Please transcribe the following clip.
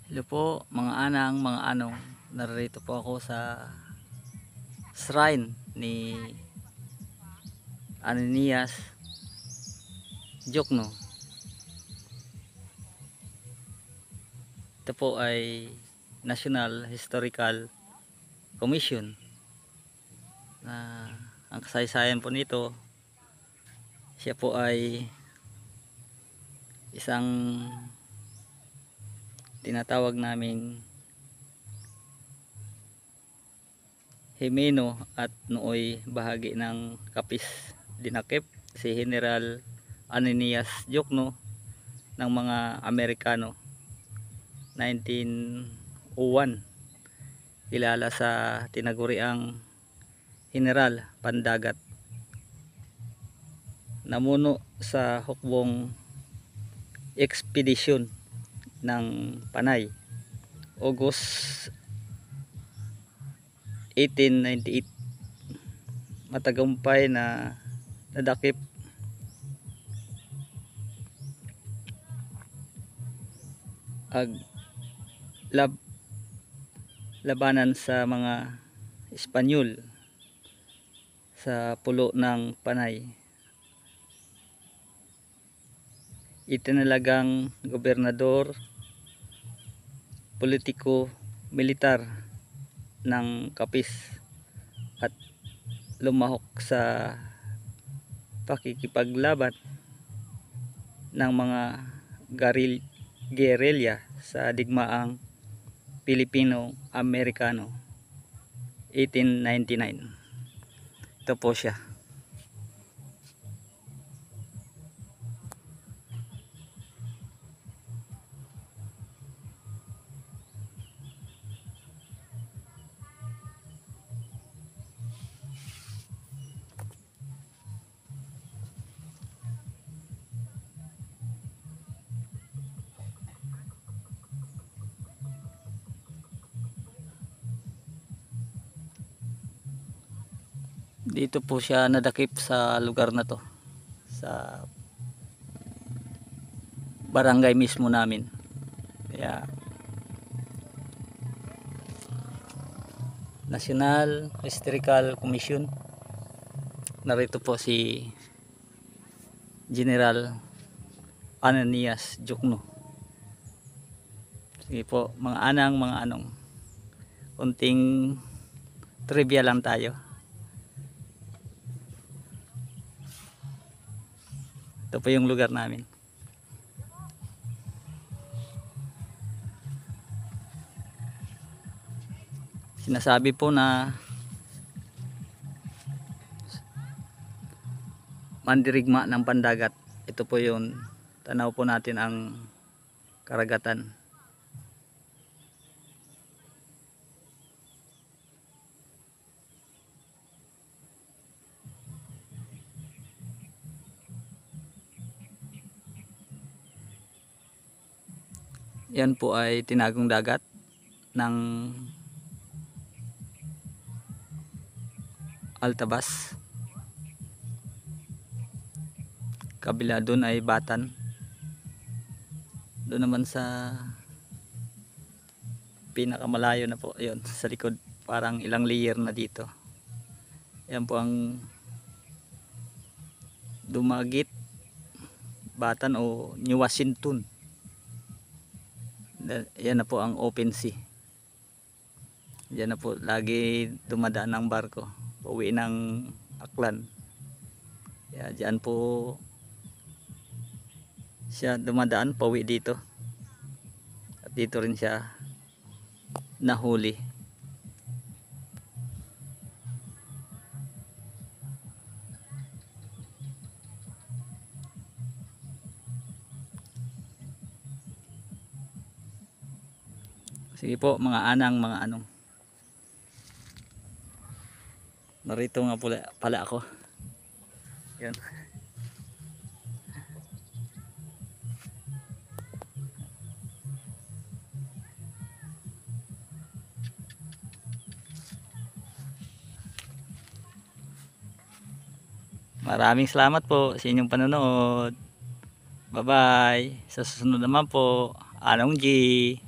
Hello po mga anang, mga anong, narito po ako sa shrine ni Ananias Jokno. Ito po ay National Historical Commission na ang kasaysayan po nito, siya po ay isang tinatawag naming Himeno at nooy bahagi ng Kapis dinakip si General Ananias Jokno ng mga Amerikano 1901, kilala sa tinaguriang General Pandagat, namuno sa hukbong ekspedisyon ng Panay August 1898. Matagumpay na nadakip ag labanan sa mga Espanyol sa pulo ng Panay. Itinalagang gobernador, politiko, militar ng Kapis at lumahok sa pakikipaglaban ng mga guerrilla sa digmaang Pilipino-Amerikano 1899. Ito po siya. Dito po siya nadakip sa lugar na to, sa barangay mismo namin. Kaya National Historical Commission, narito po si General Ananias Jokno. Sige po mga anang, mga anong, kunting trivia lang tayo. Ito po yung lugar namin. Sinasabi po na mandirigma ng Pandagat. Ito po yun, tanaw po natin ang karagatan. Yan po ay tinagong dagat ng Altabas. Kabila doon ay Batan. Doon naman sa pinakamalayo na po, yun sa likod, parang ilang layer na dito. Yan po ang Dumagit, Batan o New Washington. Yan na po ang open sea. Yan na po lagi dumadaan ng barko pauwi ng Aklan. Kaya dyan po siya dumadaan pauwi dito, at dito rin siya nahuli. Sige po mga anang, mga anong, narito nga pala ako. Yan. Maraming salamat po sa inyong panonood. Bye bye. Sa susunod naman po, Anong G.